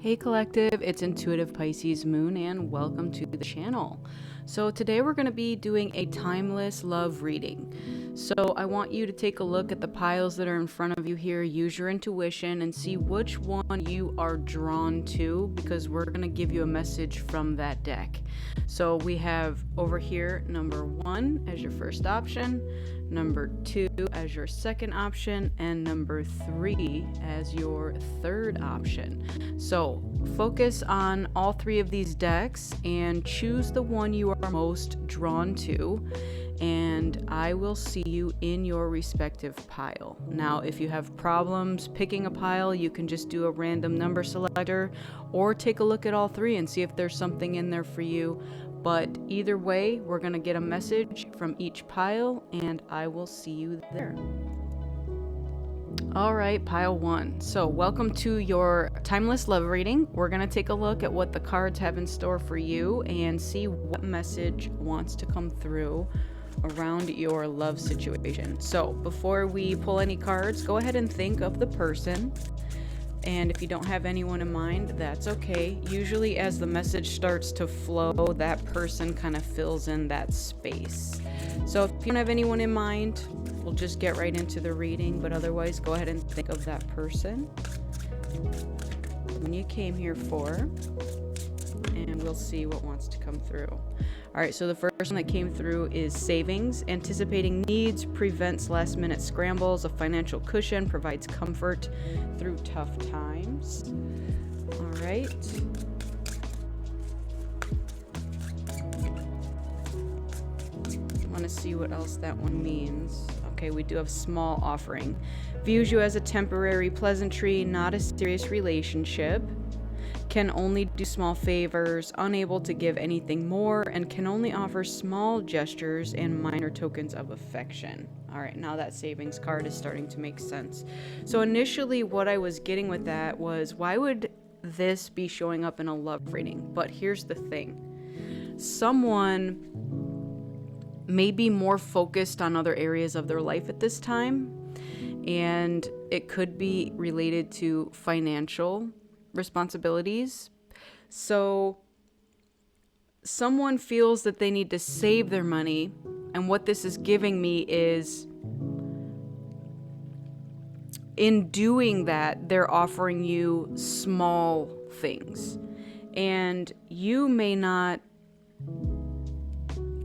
Hey Collective, it's Intuitive Pisces Moon and welcome to the channel. So today we're going to be doing a timeless love reading. So I want you to take a look at the piles that are in front of you here, use your intuition and see which one you are drawn to, because we're going to give you a message from that deck. So we have over here number 1 as your first option, number 2 as your second option, and number 3 as your third option. So focus on all 3 of these decks and choose the one you are most drawn to, and I will see you in your respective pile. Now, if you have problems picking a pile, you can just do a random number selector or take a look at all 3 and see if there's something in there for you. But either way, we're going to get a message from each pile and I will see you there. All right, pile 1. So welcome to your timeless love reading. We're going to take a look at what the cards have in store for you and see what message wants to come through around your love situation. So before we pull any cards, go ahead and think of the person. And if you don't have anyone in mind, that's okay. Usually as the message starts to flow, that person kind of fills in that space. So if you don't have anyone in mind, we'll just get right into the reading. But otherwise, go ahead and think of that person when you came here for, and we'll see what wants to come through. All right, so the first one that came through is savings. Anticipating needs, prevents last-minute scrambles. A financial cushion provides comfort through tough times. All right. I want to see what else that one means. Okay, we do have small offering. Views you as a temporary pleasantry, not a serious relationship. Can only do small favors, unable to give anything more, and can only offer small gestures and minor tokens of affection. All right, now that savings card is starting to make sense. So initially what I was getting with that was, why would this be showing up in a love reading? But here's the thing. Someone may be more focused on other areas of their life at this time, and it could be related to financial responsibilities. So someone feels that they need to save their money, and what this is giving me is, in doing that, they're offering you small things, and you may not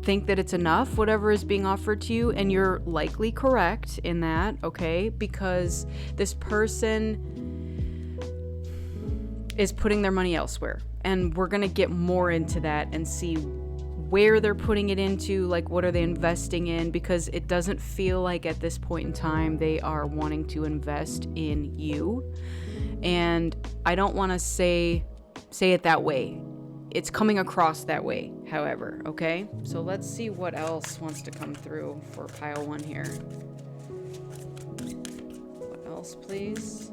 think that it's enough, whatever is being offered to you, and you're likely correct in that, okay, because this person is putting their money elsewhere, and we're gonna get more into that and see where they're putting it into, like what are they investing in, because it doesn't feel like at this point in time they are wanting to invest in you. And I don't want to say it that way. It's coming across that way, however, okay? So let's see what else wants to come through for pile 1 here. What else, please?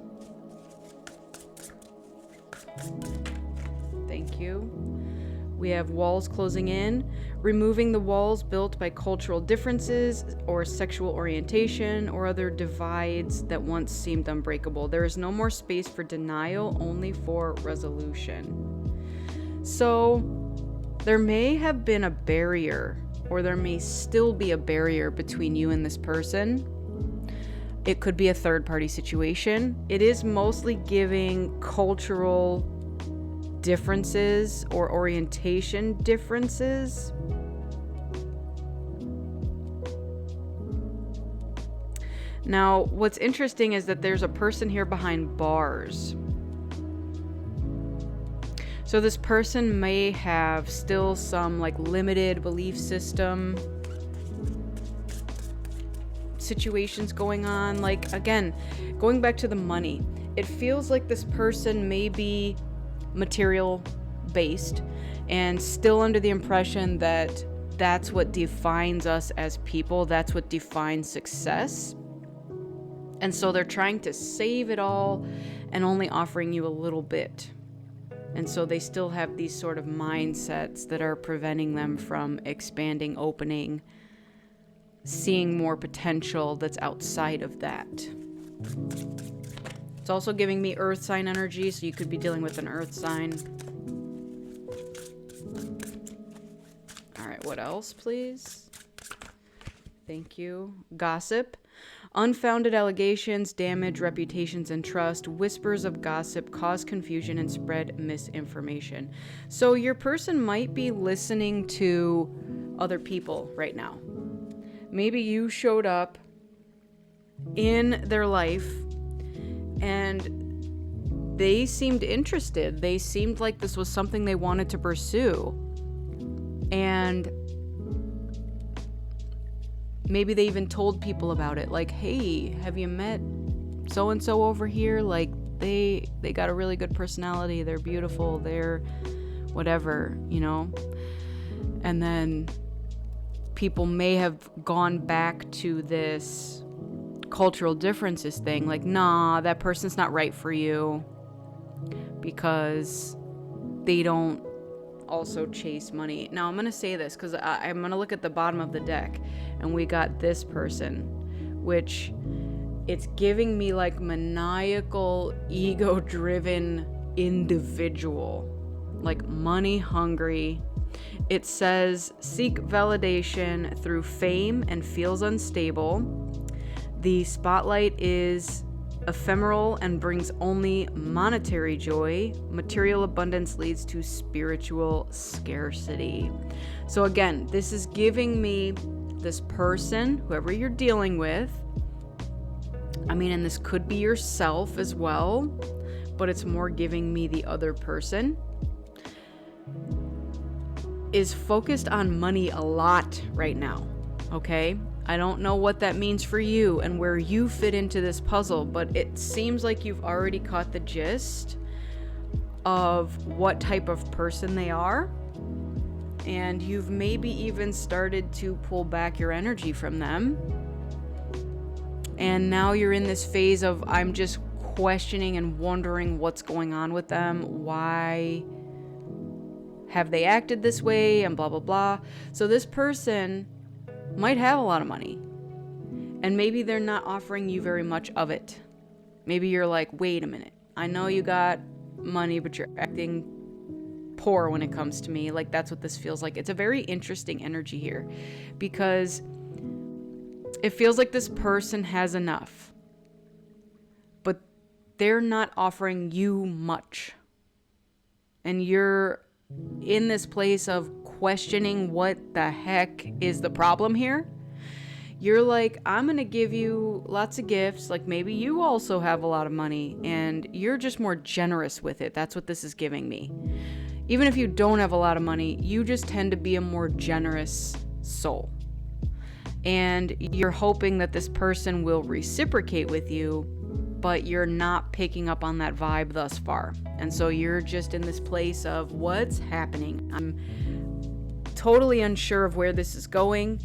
Thank you. We have walls closing in, removing the walls built by cultural differences or sexual orientation or other divides that once seemed unbreakable. There is no more space for denial, only for resolution. So there may have been a barrier, or there may still be a barrier between you and this person. It could be a third-party situation. It is mostly giving cultural differences or orientation differences. Now, what's interesting is that there's a person here behind bars. So this person may have still some like limited belief system situations going on. Like, again, going back to the money, it feels like this person may be material based and still under the impression that that's what defines us as people, that's what defines success. And so they're trying to save it all and only offering you a little bit. And so they still have these sort of mindsets that are preventing them from expanding, opening, seeing more potential that's outside of that. also giving me earth sign energy, so you could be dealing with an earth sign. All right, what else, please? Thank you. Gossip. Unfounded allegations damage reputations and trust. Whispers of gossip cause confusion and spread misinformation. So your person might be listening to other people right now. Maybe you showed up in their life and they seemed interested. They seemed like this was something they wanted to pursue. And maybe they even told people about it. Like, hey, have you met so-and-so over here? Like, they got a really good personality. They're beautiful. They're whatever, you know? And then people may have gone back to this cultural differences thing. Like, nah, that person's not right for you because they don't also chase money. Now, I'm going to say this because I'm going to look at the bottom of the deck and we got this person, which it's giving me like maniacal, ego-driven individual, like money hungry. It says seek validation through fame and feels unstable. The spotlight is ephemeral and brings only monetary joy. Material abundance leads to spiritual scarcity. So again, this is giving me this person, whoever you're dealing with. I mean, and this could be yourself as well, but it's more giving me the other person is focused on money a lot right now, okay? I don't know what that means for you and where you fit into this puzzle, but it seems like you've already caught the gist of what type of person they are, and you've maybe even started to pull back your energy from them. And now you're in this phase of I'm just questioning and wondering what's going on with them. Why have they acted this way and blah, blah, blah. So this person might have a lot of money and maybe they're not offering you very much of it. Maybe you're like, wait a minute. I know you got money, but you're acting poor when it comes to me. Like, that's what this feels like. It's a very interesting energy here because it feels like this person has enough, but they're not offering you much. And you're in this place of questioning what the heck is the problem here. You're like, I'm going to give you lots of gifts. Like, maybe you also have a lot of money and you're just more generous with it. That's what this is giving me. Even if you don't have a lot of money, you just tend to be a more generous soul. And you're hoping that this person will reciprocate with you, but you're not picking up on that vibe thus far. And so you're just in this place of what's happening. I'm totally unsure of where this is going.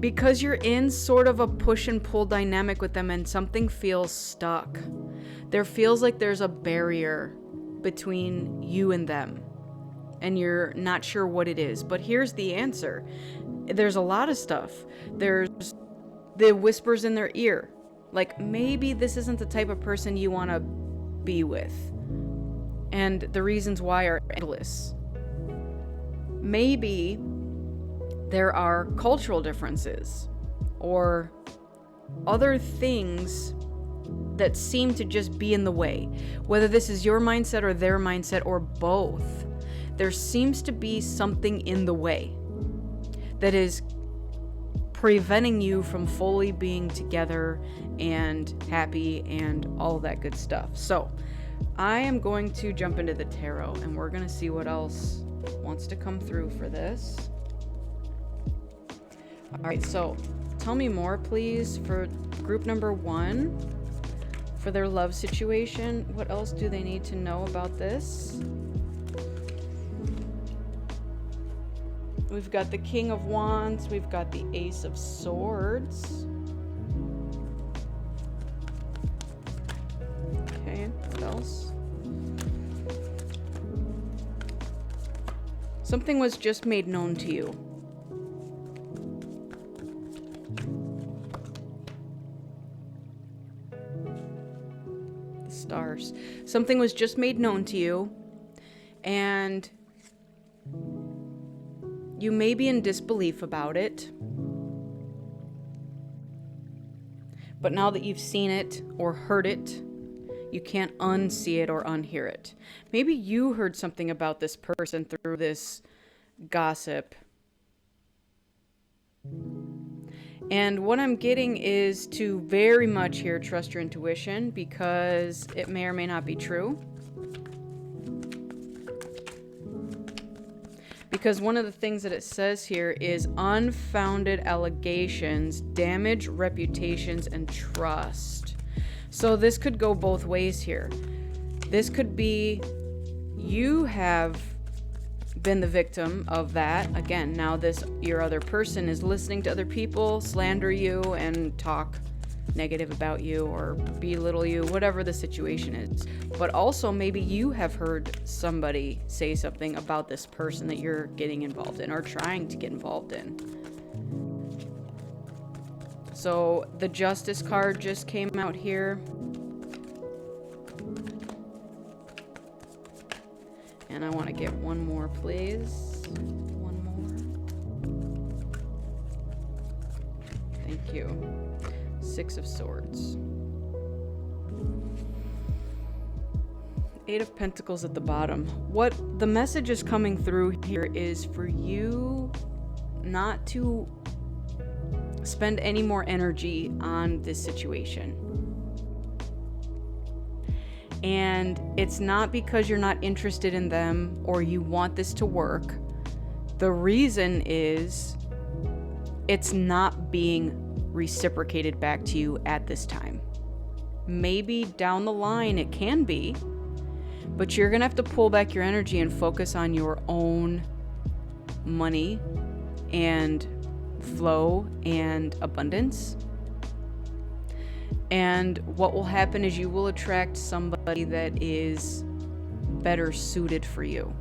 Because you're in sort of a push and pull dynamic with them and something feels stuck. There feels like there's a barrier between you and them. And you're not sure what it is. But here's the answer. There's a lot of stuff. There's the whispers in their ear. Like, maybe this isn't the type of person you want to be with. And the reasons why are endless. Maybe there are cultural differences or other things that seem to just be in the way. Whether this is your mindset or their mindset or both, there seems to be something in the way that is preventing you from fully being together and happy and all that good stuff. So I am going to jump into the tarot and we're going to see what else wants to come through for this. All right, so tell me more, please, for group number 1, for their love situation. What else do they need to know about this? We've got the King of Wands. We've got the Ace of Swords. Okay, what else? Something was just made known to you. stars. Something was just made known to you, and you may be in disbelief about it. But now that you've seen it or heard it, you can't unsee it or unhear it. Maybe you heard something about this person through this gossip. And what I'm getting is to very much here trust your intuition, because it may or may not be true. Because one of the things that it says here is unfounded allegations damage reputations and trust. So this could go both ways here. This could be you have been the victim of that. Again, now your other person is listening to other people slander you and talk negative about you or belittle you, whatever the situation is. But also maybe you have heard somebody say something about this person that you're getting involved in or trying to get involved in. So the Justice card just came out here. And I want to get one more, please. One more. Thank you. 6 of Swords. 8 of Pentacles at the bottom. What the message is coming through here is for you not to spend any more energy on this situation. And it's not because you're not interested in them or you want this to work. The reason is it's not being reciprocated back to you at this time. Maybe down the line it can be, but you're gonna have to pull back your energy and focus on your own money and flow and abundance. And what will happen is you will attract somebody that is better suited for you.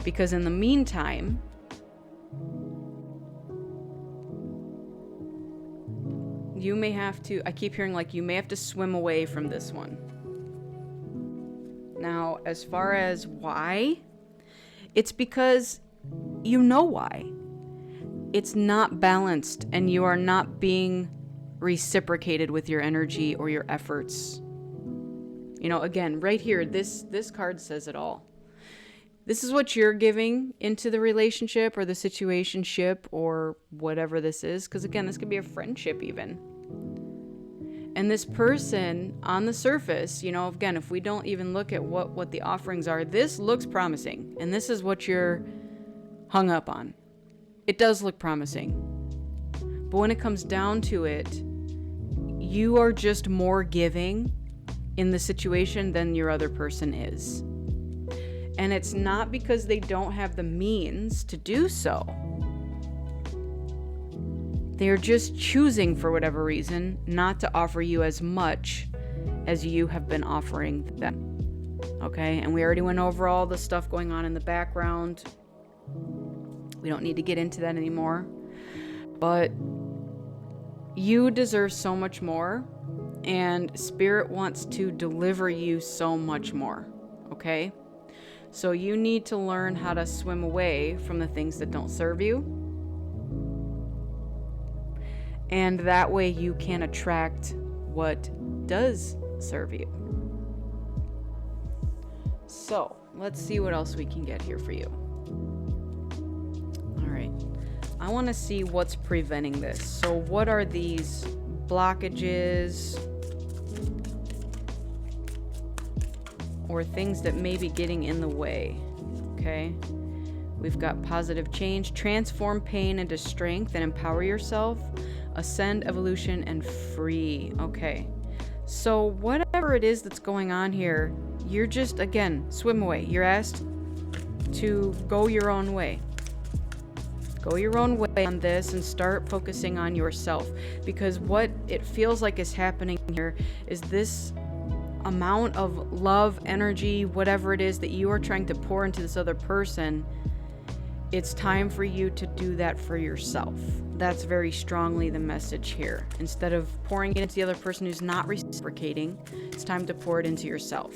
Because in the meantime, you may have to, I keep hearing like you may have to swim away from this one. Now, as far as why, it's because you know why. It's not balanced and you are not being reciprocated with your energy or your efforts. You know, again, right here, this card says it all. This is what you're giving into the relationship or the situationship or whatever this is. Because again, this could be a friendship even. And this person on the surface, you know, again, if we don't even look at what the offerings are, this looks promising. And this is what you're hung up on. It does look promising. But when it comes down to it, you are just more giving in the situation than your other person is. And it's not because they don't have the means to do so. They are just choosing, for whatever reason, not to offer you as much as you have been offering them. Okay? And we already went over all the stuff going on in the background. We don't need to get into that anymore. But you deserve so much more, and Spirit wants to deliver you so much more. Okay? So you need to learn how to swim away from the things that don't serve you. And that way you can attract what does serve you. So let's see what else we can get here for you. All right. I want to see what's preventing this. So what are these blockages or things that may be getting in the way? Okay. We've got positive change, transform pain into strength and empower yourself, ascend, evolution, and free. Okay. So whatever it is that's going on here, you're just, again, swim away. You're asked to go your own way. Go your own way on this and start focusing on yourself. Because what it feels like is happening here is this amount of love, energy, whatever it is that you are trying to pour into this other person it's time for you to do that for yourself. That's very strongly the message here. Instead of pouring it into the other person who's not reciprocating, it's time to pour it into yourself.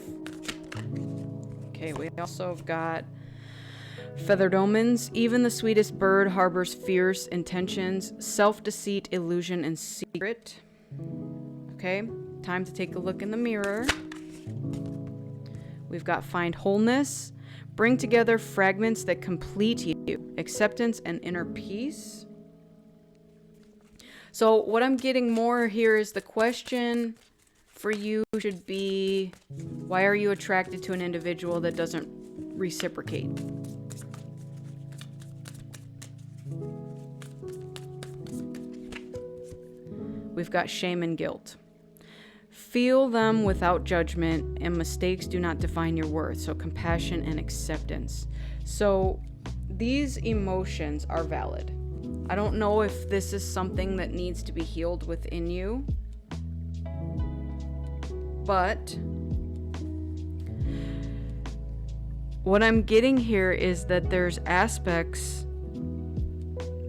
Okay, we also have got feathered omens. Even the sweetest bird harbors fierce intentions, self-deceit, illusion, and secret. Okay, time to take a look in the mirror. We've got find wholeness. Bring together fragments that complete you. Acceptance and inner peace. So what I'm getting more here is the question for you should be, why are you attracted to an individual that doesn't reciprocate? We've got shame and guilt. Feel them without judgment, and mistakes do not define your worth. So compassion and acceptance. So these emotions are valid. I don't know if this is something that needs to be healed within you, but what I'm getting here is that there's aspects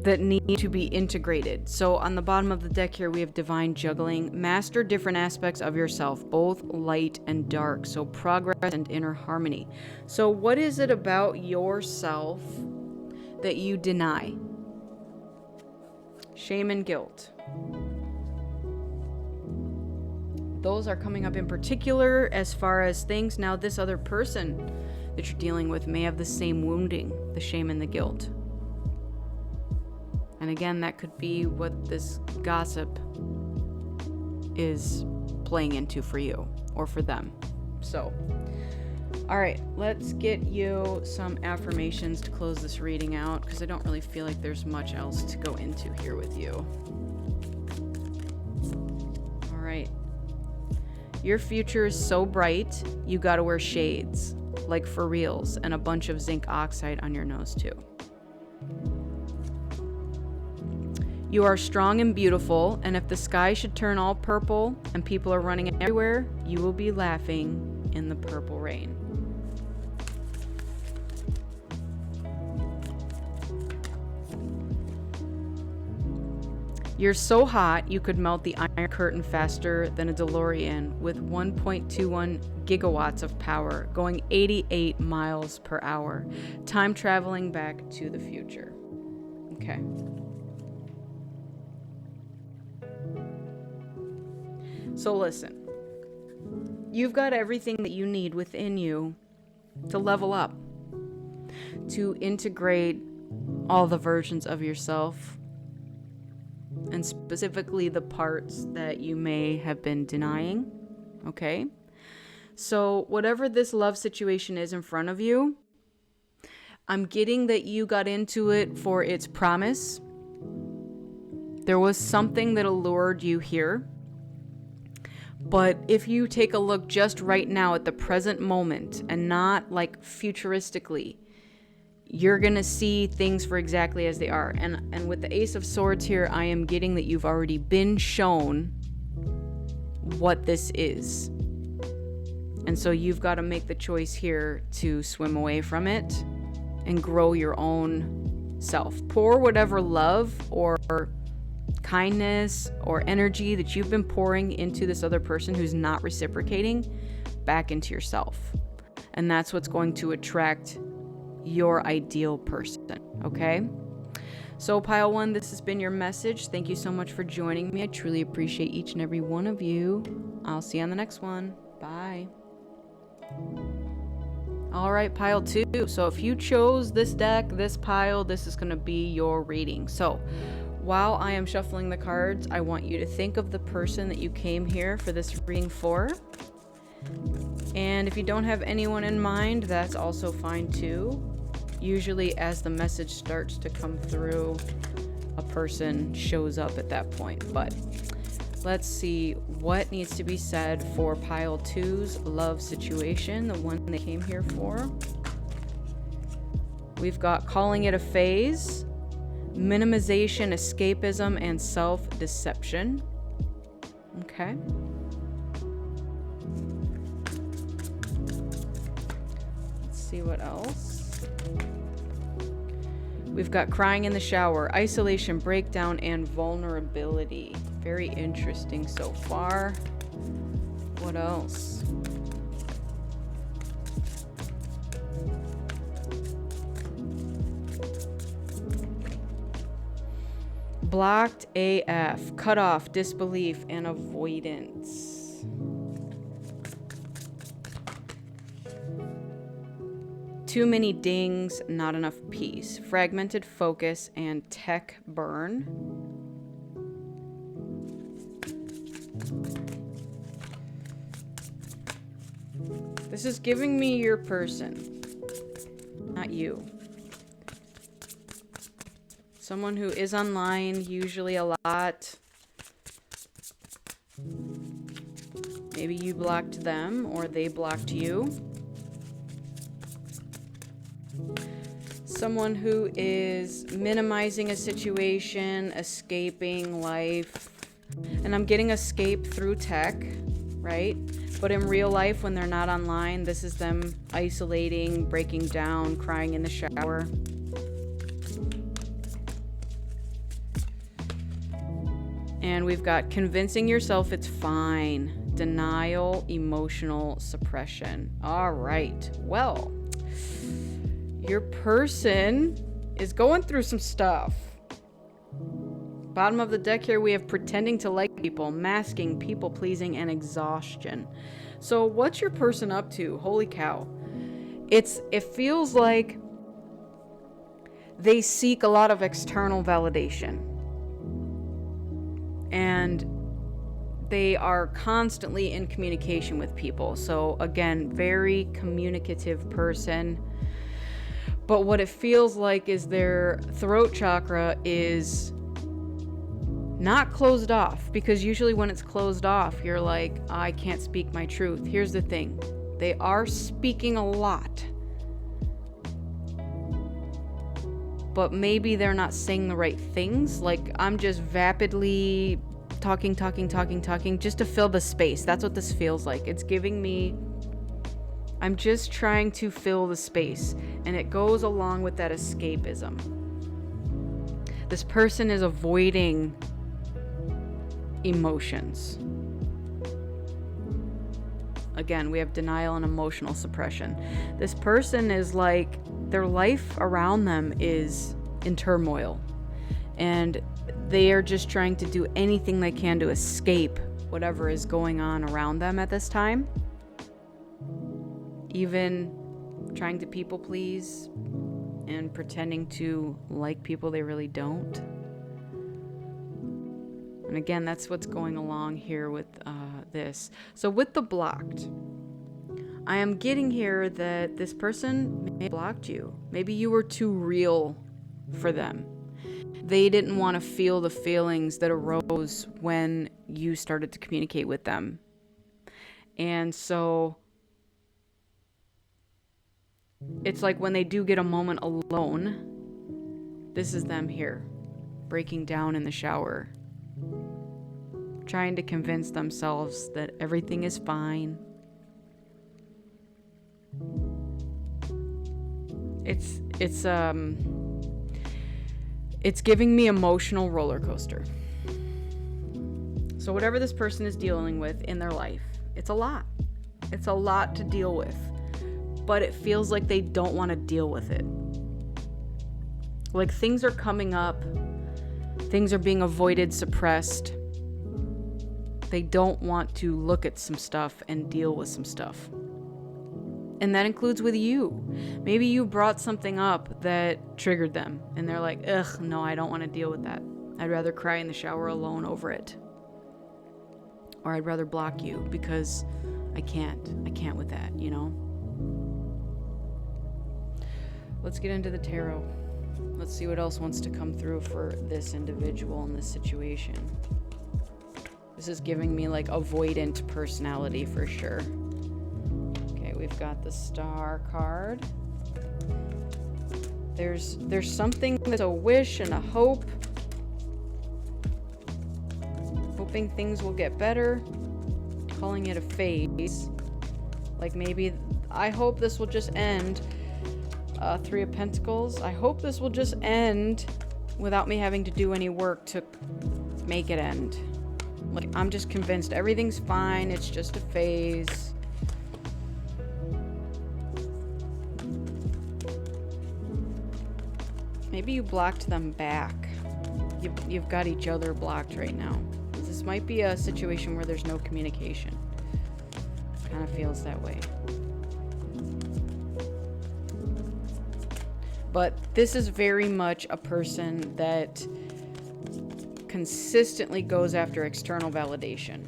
that need to be integrated. So on the bottom of the deck here, we have divine juggling. Master different aspects of yourself, both light and dark. So progress and inner harmony. So what is it about yourself that you deny? Shame and guilt. Those are coming up in particular as far as things. Now, this other person that you're dealing with may have the same wounding, the shame and the guilt. And again, that could be what this gossip is playing into for you or for them. So, all right, let's get you some affirmations to close this reading out, because I don't really feel like there's much else to go into here with you. All right. Your future is so bright, you gotta wear shades, like for reals, and a bunch of zinc oxide on your nose too. You are strong and beautiful, and if the sky should turn all purple and people are running everywhere, you will be laughing in the purple rain. You're so hot, you could melt the Iron Curtain faster than a DeLorean with 1.21 gigawatts of power, going 88 miles per hour, time traveling back to the future. Okay. So listen, you've got everything that you need within you to level up, to integrate all the versions of yourself, and specifically the parts that you may have been denying, okay? So whatever this love situation is in front of you, I'm getting that you got into it for its promise. There was something that allured you here. But if you take a look just right now at the present moment and not like futuristically, you're going to see things for exactly as they are. And with the Ace of Swords here, I am getting that you've already been shown what this is. And so you've got to make the choice here to swim away from it and grow your own self. Pour whatever love or kindness or energy that you've been pouring into this other person who's not reciprocating back into yourself. And that's what's going to attract your ideal person, okay? So Pile 1, this has been your message. Thank you so much for joining me. I truly appreciate each and every one of you. I'll see you on the next one. Bye. All right, Pile 2. So if you chose this deck, this pile, this is going to be your reading. So while I am shuffling the cards, I want you to think of the person that you came here for this reading for. And if you don't have anyone in mind, that's also fine too. Usually as the message starts to come through, a person shows up at that point. But let's see what needs to be said for Pile 2's love situation, the one they came here for. We've got calling it a phase, minimization, escapism, and self-deception. Okay. Let's see what else. We've got crying in the shower, isolation, breakdown, and vulnerability. Very interesting so far. What else? Blocked AF, cut off, disbelief, and avoidance. Too many dings, not enough peace. Fragmented focus and tech burn. This is giving me your person, not you. Someone who is online, usually a lot. Maybe you blocked them or they blocked you. Someone who is minimizing a situation, escaping life. And I'm getting escape through tech, right? But in real life, when they're not online, this is them isolating, breaking down, crying in the shower. And we've got convincing yourself it's fine. Denial, emotional suppression. All right. Well, your person is going through some stuff. Bottom of the deck here, we have pretending to like people, masking, people pleasing, and exhaustion. So what's your person up to? Holy cow. It feels like they seek a lot of external validation. And they are constantly in communication with people. So again, very communicative person. But what it feels like is their throat chakra is not closed off, because usually when it's closed off, you're like, I can't speak my truth. Here's the thing. They are speaking a lot, but maybe they're not saying the right things. Like, I'm just vapidly talking just to fill the space. That's what this feels like. It's giving me, I'm just trying to fill the space, and it goes along with that escapism. This person is avoiding emotions. Again, we have denial and emotional suppression. This person is like, their life around them is in turmoil, and they are just trying to do anything they can to escape whatever is going on around them at this time. Even trying to people please and pretending to like people they really don't. And again, that's what's going along here with this. So with the blocked, I am getting here that this person may have blocked you. Maybe you were too real for them. They didn't want to feel the feelings that arose when you started to communicate with them. And so it's like when they do get a moment alone, this is them here, breaking down in the shower, trying to convince themselves that everything is fine. It's giving me emotional roller coaster. So whatever this person is dealing with in their life, it's a lot. It's a lot to deal with. But it feels like they don't want to deal with it. Like things are coming up. Things are being avoided, suppressed. They don't want to look at some stuff and deal with some stuff. And that includes with you. Maybe you brought something up that triggered them, and they're like, ugh, no, I don't want to deal with that. I'd rather cry in the shower alone over it. Or I'd rather block you because I can't with that, you know? Let's get into the tarot. Let's see what else wants to come through for this individual in this situation. This is giving me like avoidant personality for sure. Okay, we've got the Star card. There's something that's a wish and a hope. Hoping things will get better. Calling it a phase. Like maybe I hope this will just end. Three of Pentacles. I hope this will just end without me having to do any work to make it end. Like, I'm just convinced everything's fine. It's just a phase. Maybe you blocked them back. You've got each other blocked right now. This might be a situation where there's no communication. Kind of feels that way. But this is very much a person that consistently goes after external validation.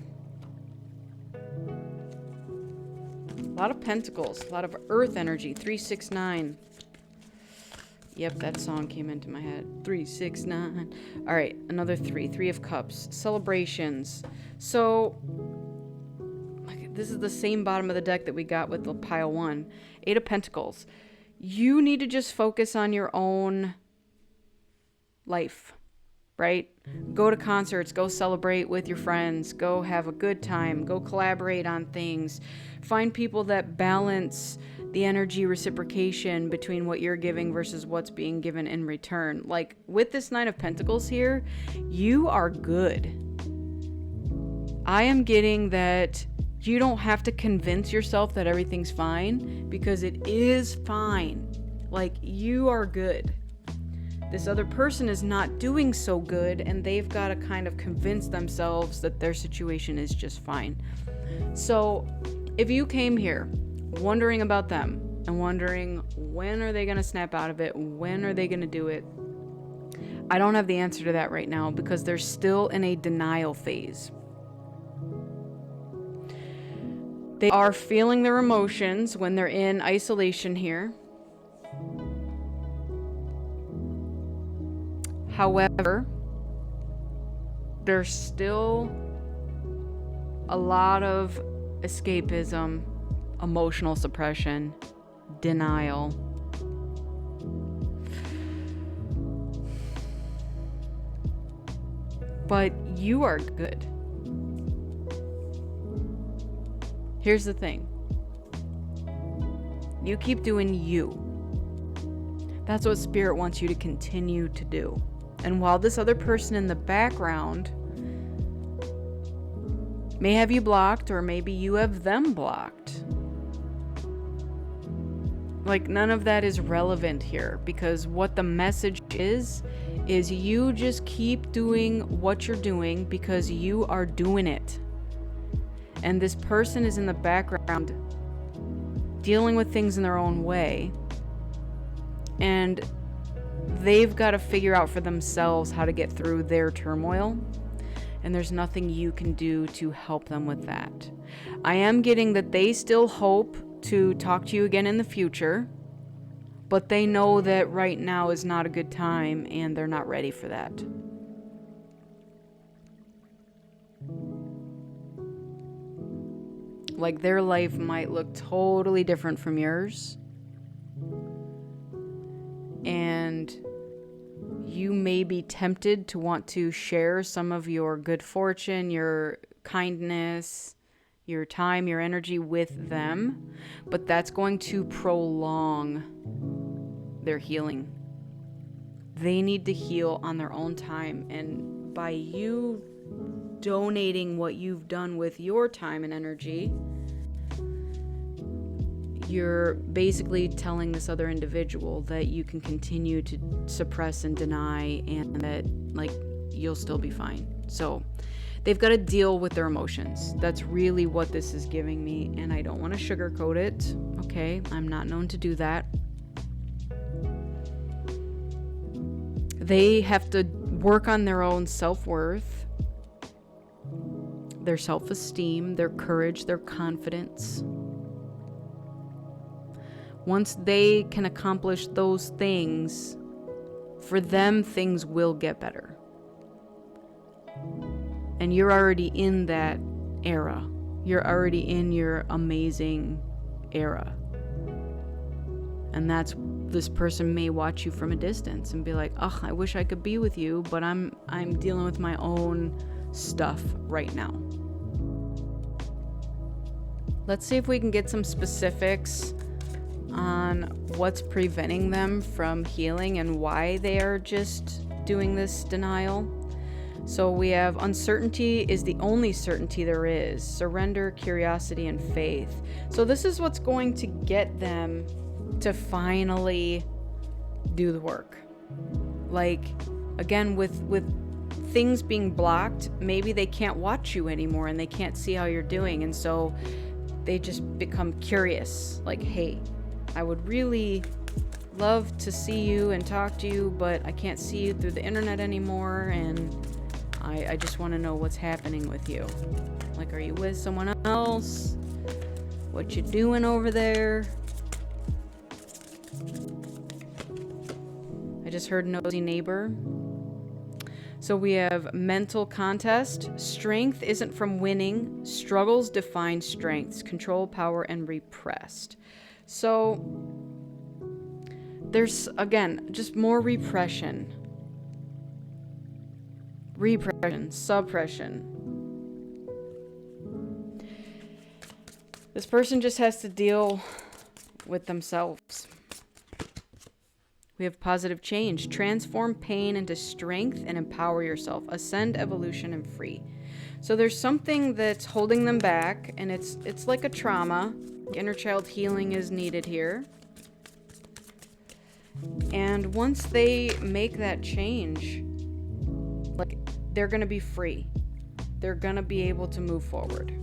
A lot of Pentacles, a lot of Earth energy. 369. Yep, that song came into my head. 369. All right, another three. Three of Cups. Celebrations. So, this is the same bottom of the deck that we got with the pile one. Eight of Pentacles. You need to just focus on your own life, right? Go to concerts, go celebrate with your friends, go have a good time, go collaborate on things. Find people that balance the energy reciprocation between what you're giving versus what's being given in return. Like with this Nine of Pentacles here, you are good. I am getting that you don't have to convince yourself that everything's fine, because it is fine. Like, you are good. This other person is not doing so good, and they've got to kind of convince themselves that their situation is just fine. So if you came here wondering about them and wondering when are they going to snap out of it, when are they going to do it, I don't have the answer to that right now, because they're still in a denial phase. They are feeling their emotions when they're in isolation here. However, there's still a lot of escapism, emotional suppression, denial. But you are good. Here's the thing. You keep doing you. That's what Spirit wants you to continue to do. And while this other person in the background may have you blocked, or maybe you have them blocked, like, none of that is relevant here, because what the message is you just keep doing what you're doing because you are doing it. And this person is in the background dealing with things in their own way. And they've got to figure out for themselves how to get through their turmoil. And there's nothing you can do to help them with that. I am getting that they still hope to talk to you again in the future, but they know that right now is not a good time and they're not ready for that. Like, their life might look totally different from yours. And you may be tempted to want to share some of your good fortune, your kindness, your time, your energy with them. But that's going to prolong their healing. They need to heal on their own time. And by you donating what you've done with your time and energy, you're basically telling this other individual that you can continue to suppress and deny, and that, like, you'll still be fine. So they've got to deal with their emotions. That's really what this is giving me, and I don't want to sugarcoat it, okay? I'm not known to do that. They have to work on their own self-worth, their self-esteem, their courage, their confidence. Once they can accomplish those things, for them, things will get better. And you're already in that era. You're already in your amazing era. And this person may watch you from a distance and be like, "Oh, I wish I could be with you, but I'm dealing with my own stuff right now." Let's see if we can get some specifics on what's preventing them from healing and why they are just doing this denial. So we have uncertainty is the only certainty there is. Surrender, curiosity, and faith. So this is what's going to get them to finally do the work. Like, again, with things being blocked, maybe they can't watch you anymore and they can't see how you're doing. And so they just become curious. Like, hey, I would really love to see you and talk to you, but I can't see you through the internet anymore. And I just want to know what's happening with you. Like, are you with someone else? What you doing over there? I just heard nosy neighbor. So we have mental contest. Strength isn't from winning. Struggles define strengths. Control, power, and repressed. So there's, again, just more repression. Repression, suppression. This person just has to deal with themselves. We have positive change. Transform pain into strength and empower yourself. Ascend, evolution, and free. So there's something that's holding them back, and it's like a trauma. Inner child healing is needed here. And once they make that change, like, they're going to be free. They're going to be able to move forward.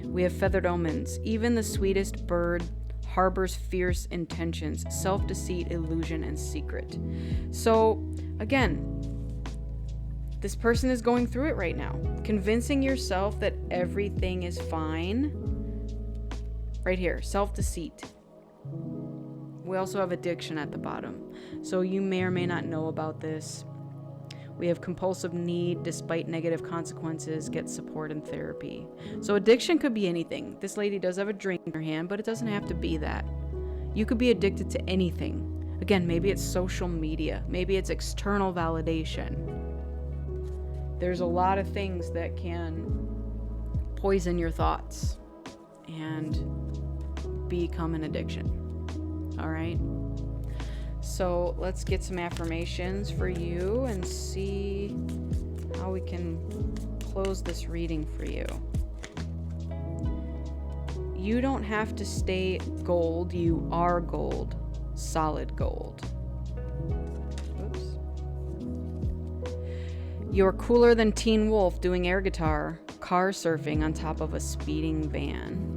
We have feathered omens. Even the sweetest bird harbors fierce intentions, self-deceit, illusion, and secret. So, again, this person is going through it right now. Convincing yourself that everything is fine. Right here, self-deceit. We also have addiction at the bottom. So you may or may not know about this. We have compulsive need, despite negative consequences, get support and therapy. So addiction could be anything. This lady does have a drink in her hand, but it doesn't have to be that. You could be addicted to anything. Again, maybe it's social media. Maybe it's external validation. There's a lot of things that can poison your thoughts and become an addiction. All right? So let's get some affirmations for you and see how we can close this reading for you. You don't have to stay gold. You are gold. Solid gold. Oops. You're cooler than Teen Wolf doing air guitar, car surfing on top of a speeding van.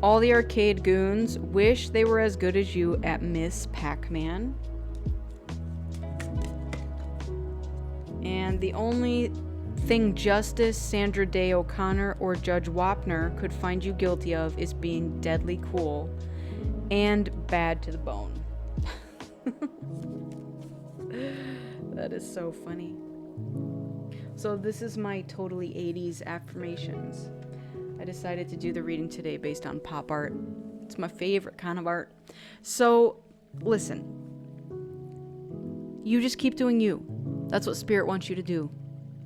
All the arcade goons wish they were as good as you at Miss Pac-Man. And the only thing Justice Sandra Day O'Connor or Judge Wapner could find you guilty of is being deadly cool and bad to the bone. That is so funny. So this is my totally 80s affirmations. I decided to do the reading today based on pop art. It's my favorite kind of art. So, listen. You just keep doing you. That's what Spirit wants you to do.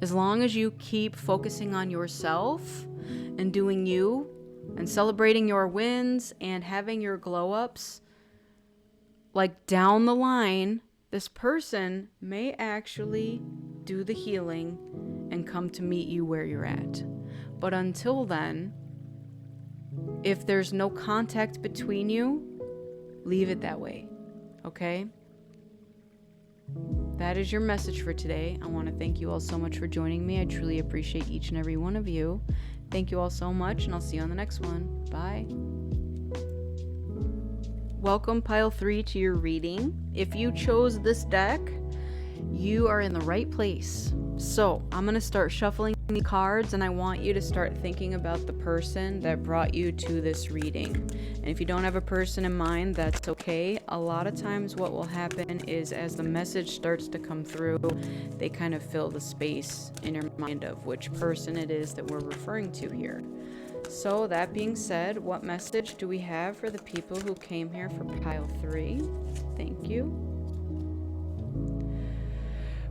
As long as you keep focusing on yourself and doing you and celebrating your wins and having your glow-ups, like down the line, this person may actually do the healing and come to meet you where you're at. But until then, if there's no contact between you, leave it that way, okay? That is your message for today. I want to thank you all so much for joining me. I truly appreciate each and every one of you. Thank you all so much, and I'll see you on the next one. Bye. Welcome, Pile 3, to your reading. If you chose this deck, you are in the right place. So, I'm going to start shuffling the cards, and I want you to start thinking about the person that brought you to this reading. And if you don't have a person in mind, that's okay. A lot of times what will happen is as the message starts to come through, they kind of fill the space in your mind of which person it is that we're referring to here. So, that being said, what message do we have for the people who came here for Pile 3? Thank you.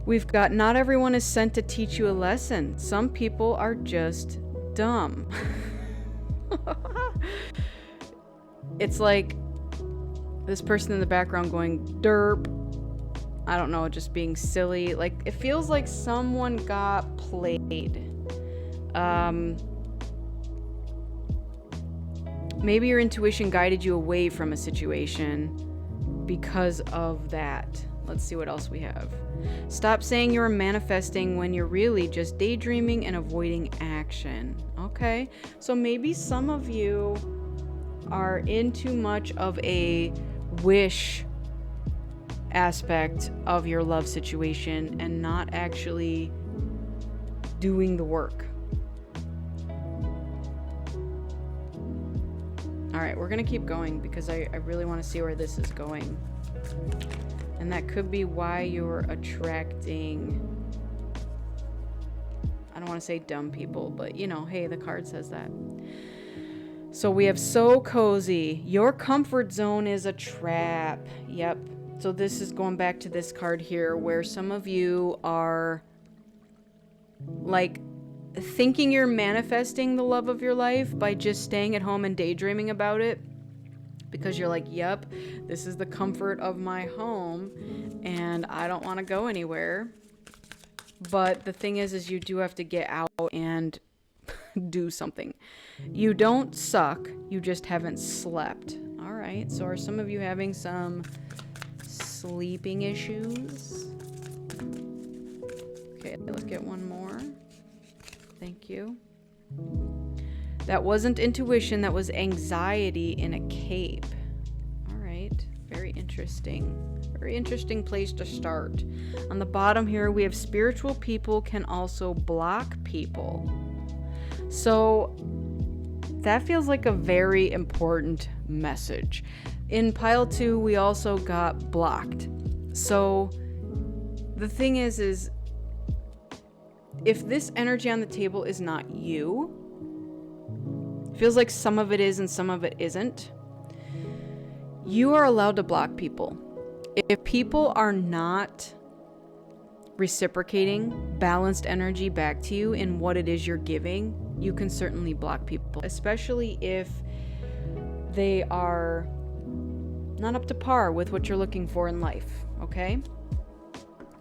We've got, not everyone is sent to teach you a lesson. Some people are just dumb. It's like this person in the background going derp. I don't know, just being silly. Like, it feels like someone got played. Maybe your intuition guided you away from a situation because of that. Let's see what else we have. Stop saying you're manifesting when you're really just daydreaming and avoiding action. Okay, so maybe some of you are in too much of a wish aspect of your love situation and not actually doing the work. All right, we're gonna keep going because I really want to see where this is going. And that could be why you're attracting, I don't want to say dumb people, but you know, hey, the card says that. So we have so cozy. Your comfort zone is a trap. Yep. So this is going back to this card here where some of you are like thinking you're manifesting the love of your life by just staying at home and daydreaming about it, because you're like, yep, this is the comfort of my home and I don't want to go anywhere. But the thing is you do have to get out and do something. You don't suck, you just haven't slept. All right, so are some of you having some sleeping issues? Okay, let's get one more. Thank you. That wasn't intuition, that was anxiety in a cape. All right, very interesting. Very interesting place to start. On the bottom here, we have spiritual people can also block people. So that feels like a very important message. In pile 2, we also got blocked. So the thing is if this energy on the table is not you, feels like some of it is and some of it isn't, you are allowed to block people. If people are not reciprocating balanced energy back to you in what it is you're giving, you can certainly block people, especially if they are not up to par with what you're looking for in life, okay?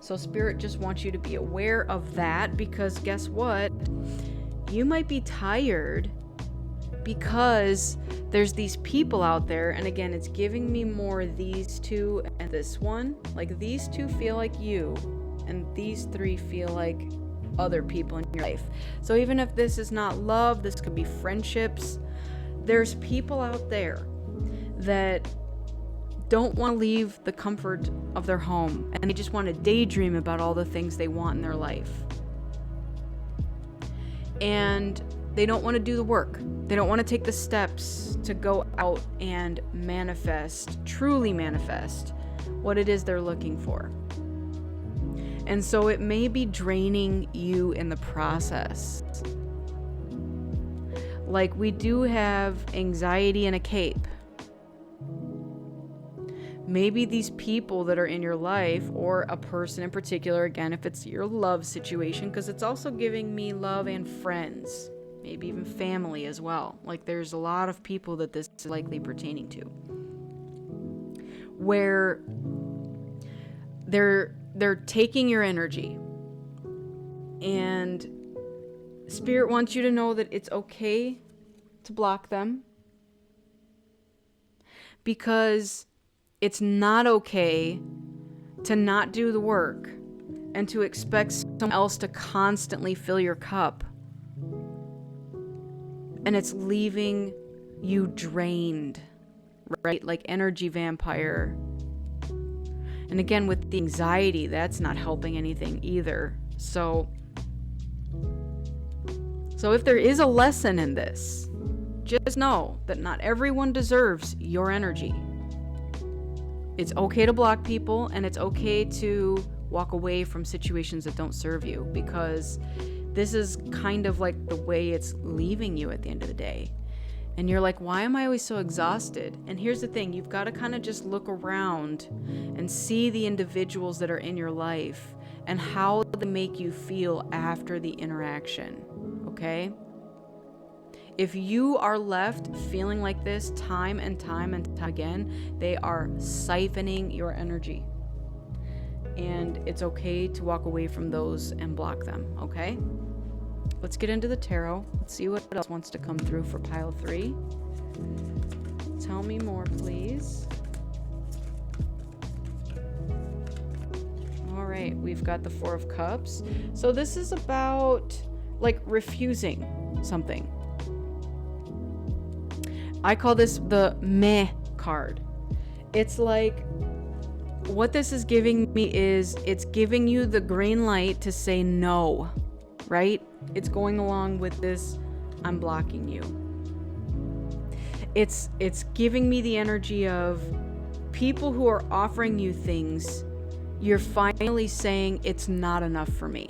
So Spirit just wants you to be aware of that, because guess what? You might be tired because there's these people out there, and again, it's giving me more these two and this one. Like, these two feel like you, and these three feel like other people in your life. So even if this is not love, this could be friendships. There's people out there that don't want to leave the comfort of their home, and they just want to daydream about all the things they want in their life. And they don't want to do the work. They don't want to take the steps to go out and manifest, truly manifest what it is they're looking for. And so it may be draining you in the process. Like, we do have anxiety in a cape. Maybe these people that are in your life, or a person in particular, again, if it's your love situation, because it's also giving me love and friends, maybe even family as well. Like, there's a lot of people that this is likely pertaining to, where they're taking your energy, and Spirit wants you to know that it's okay to block them, because it's not okay to not do the work and to expect someone else to constantly fill your cup. And it's leaving you drained, right? Like energy vampire. And again, with the anxiety, that's not helping anything either. So if there is a lesson in this, just know that not everyone deserves your energy. It's okay to block people, and it's okay to walk away from situations that don't serve you, because this is kind of like the way it's leaving you at the end of the day. And you're like, why am I always so exhausted? And here's the thing, you've got to kind of just look around and see the individuals that are in your life and how they make you feel after the interaction, okay? If you are left feeling like this time and time and time again, they are siphoning your energy. And it's okay to walk away from those and block them, okay? Let's get into the tarot. Let's see what else wants to come through for pile 3. Tell me more, please. All right, we've got the 4 of Cups. So this is about like refusing something. I call this the meh card. It's like, what this is giving me is it's giving you the green light to say no, right? It's going along with this, I'm blocking you. It's giving me the energy of people who are offering you things, you're finally saying it's not enough for me.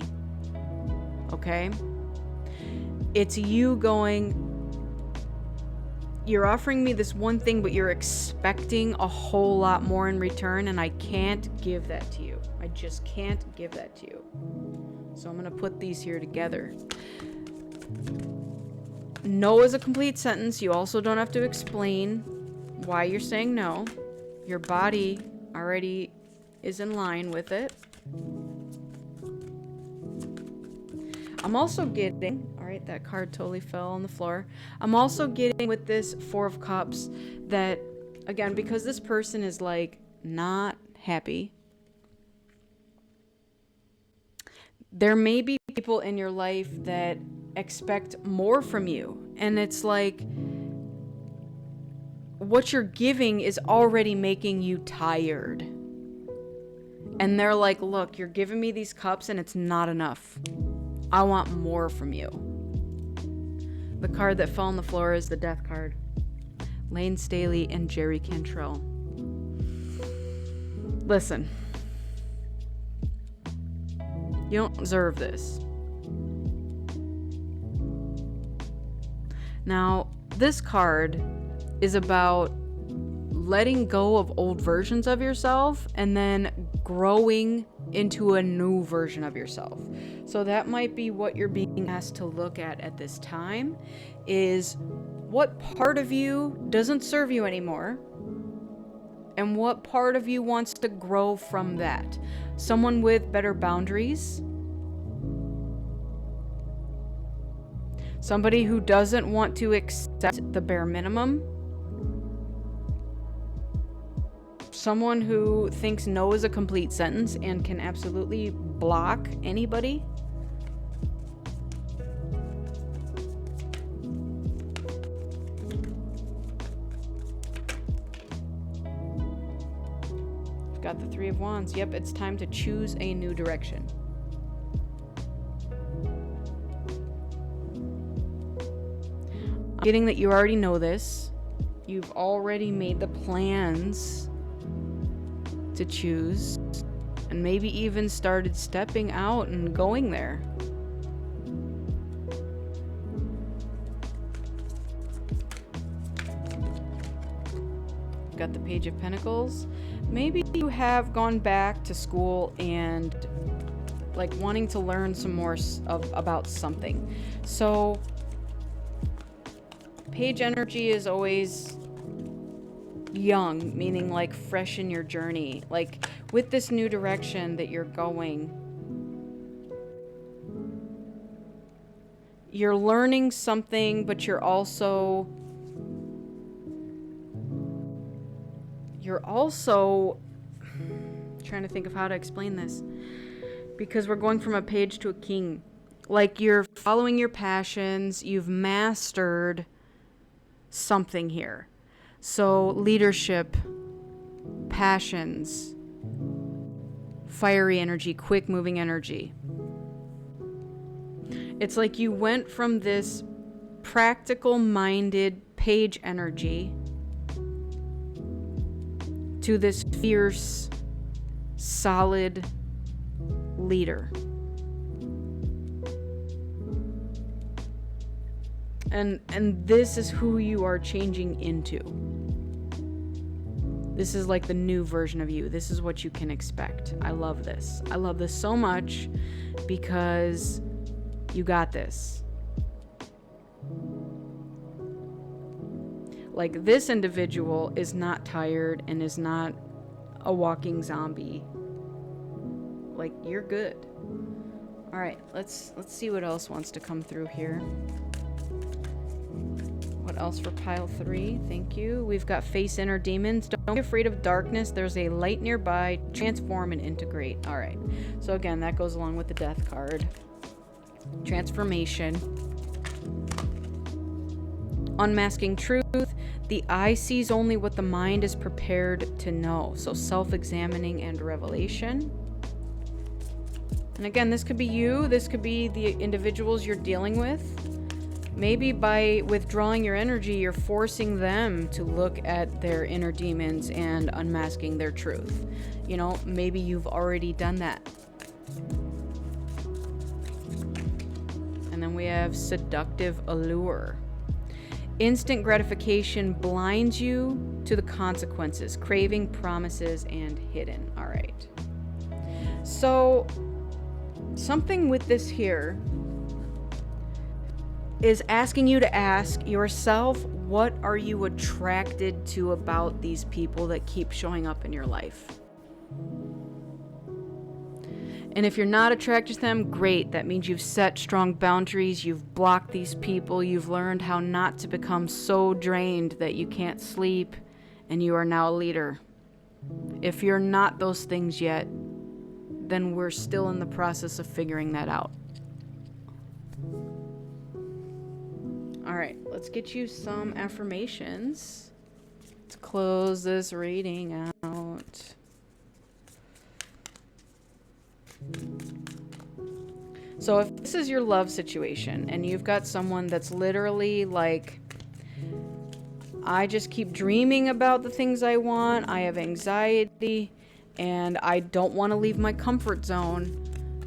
Okay? It's you going, you're offering me this one thing, but you're expecting a whole lot more in return, and I can't give that to you. I just can't give that to you. So I'm going to put these here together. No is a complete sentence. You also don't have to explain why you're saying no. Your body already is in line with it. I'm also getting, all right, that card totally fell on the floor. I'm also getting with this 4 of Cups that, again, because this person is like not happy, there may be people in your life that expect more from you. And it's like, what you're giving is already making you tired. And they're like, look, you're giving me these cups and it's not enough. I want more from you. The card that fell on the floor is the Death card. Lane Staley and Jerry Cantrell. Listen. You don't deserve this. Now, this card is about letting go of old versions of yourself and then growing into a new version of yourself. So that might be what you're being asked to look at this time, is what part of you doesn't serve you anymore and what part of you wants to grow from that. Someone with better boundaries, somebody who doesn't want to accept the bare minimum, someone who thinks no is a complete sentence and can absolutely block anybody. We've got the 3 of Wands. Yep, it's time to choose a new direction. I'm getting that you already know this. You've already made the plans to choose, and maybe even started stepping out and going there. Got the Page of Pentacles. Maybe you have gone back to school and like wanting to learn some more about something. So Page energy is always young, meaning like fresh in your journey. Like with this new direction that you're going, you're learning something, but you're also trying to think of how to explain this, because we're going from a page to a king. Like you're following your passions, you've mastered something here. So leadership, passions, fiery energy, quick moving energy. It's like you went from this practical minded page energy to this fierce, solid leader. And this is who you are changing into. This is like the new version of you. This is what you can expect. I love this. I love this so much because you got this. Like, this individual is not tired and is not a walking zombie. Like, you're good. All right, let's see what else wants to come through here. What else for pile 3? Thank you. We've got face inner demons. Don't be afraid of darkness. There's a light nearby. Transform and integrate. All right. So again, that goes along with the death card. Transformation. Unmasking truth. The eye sees only what the mind is prepared to know. So self-examining and revelation. And again, this could be you. This could be the individuals you're dealing with. Maybe by withdrawing your energy, you're forcing them to look at their inner demons and unmasking their truth. You know, maybe you've already done that. And then we have seductive allure. Instant gratification blinds you to the consequences, craving promises and hidden. All right. So something with this here is asking you to ask yourself, what are you attracted to about these people that keep showing up in your life? And if you're not attracted to them, great. That means you've set strong boundaries, you've blocked these people, you've learned how not to become so drained that you can't sleep, and you are now a leader. If you're not those things yet, then we're still in the process of figuring that out. All right, let's get you some affirmations. Let's close this reading out. So if this is your love situation and you've got someone that's literally like, I just keep dreaming about the things I want, I have anxiety, and I don't want to leave my comfort zone,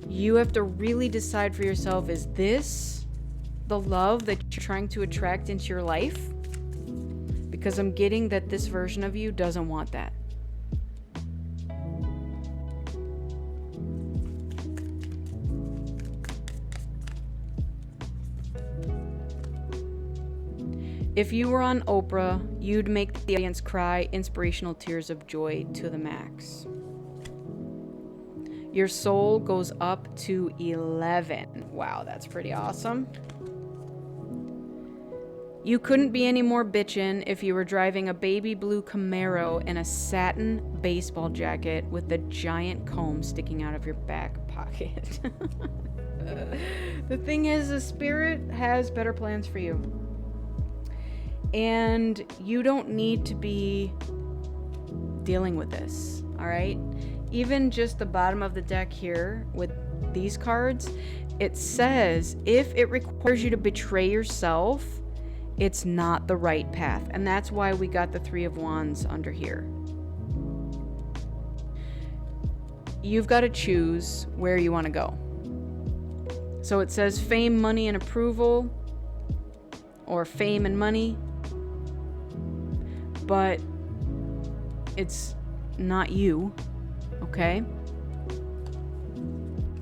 you have to really decide for yourself, is this the love that you're trying to attract into your life? Because I'm getting that this version of you doesn't want that. If you were on Oprah, you'd make the audience cry inspirational tears of joy to the max. Your soul goes up to 11. Wow, that's pretty awesome. You couldn't be any more bitchin' if you were driving a baby blue Camaro in a satin baseball jacket with the giant comb sticking out of your back pocket. The thing is, the spirit has better plans for you. And you don't need to be dealing with this, all right? Even just the bottom of the deck here with these cards, it says if it requires you to betray yourself, it's not the right path. And that's why we got the 3 of Wands under here. You've got to choose where you want to go. So it says fame, money, and approval, or fame and money, but it's not you, okay?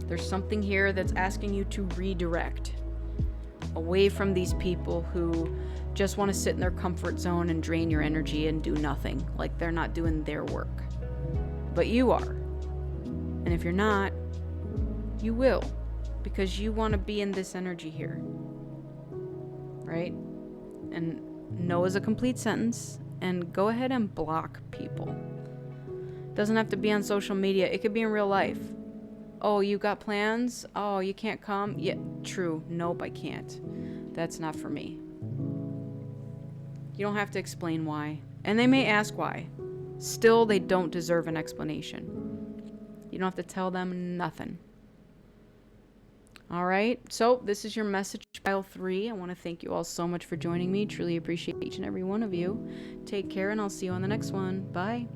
There's something here that's asking you to redirect away from these people who just want to sit in their comfort zone and drain your energy and do nothing, like they're not doing their work. But you are. And if you're not, you will, because you want to be in this energy here, right? And no is a complete sentence, and go ahead and block people. Doesn't have to be on social media. It could be in real life. Oh, you got plans? Oh, you can't come? Yeah, true. Nope, I can't. That's not for me. You don't have to explain why. And they may ask why. Still, they don't deserve an explanation. You don't have to tell them nothing. All right, so this is your message pile 3. I want to thank you all so much for joining me. Truly appreciate each and every one of you. Take care, and I'll see you on the next one. Bye.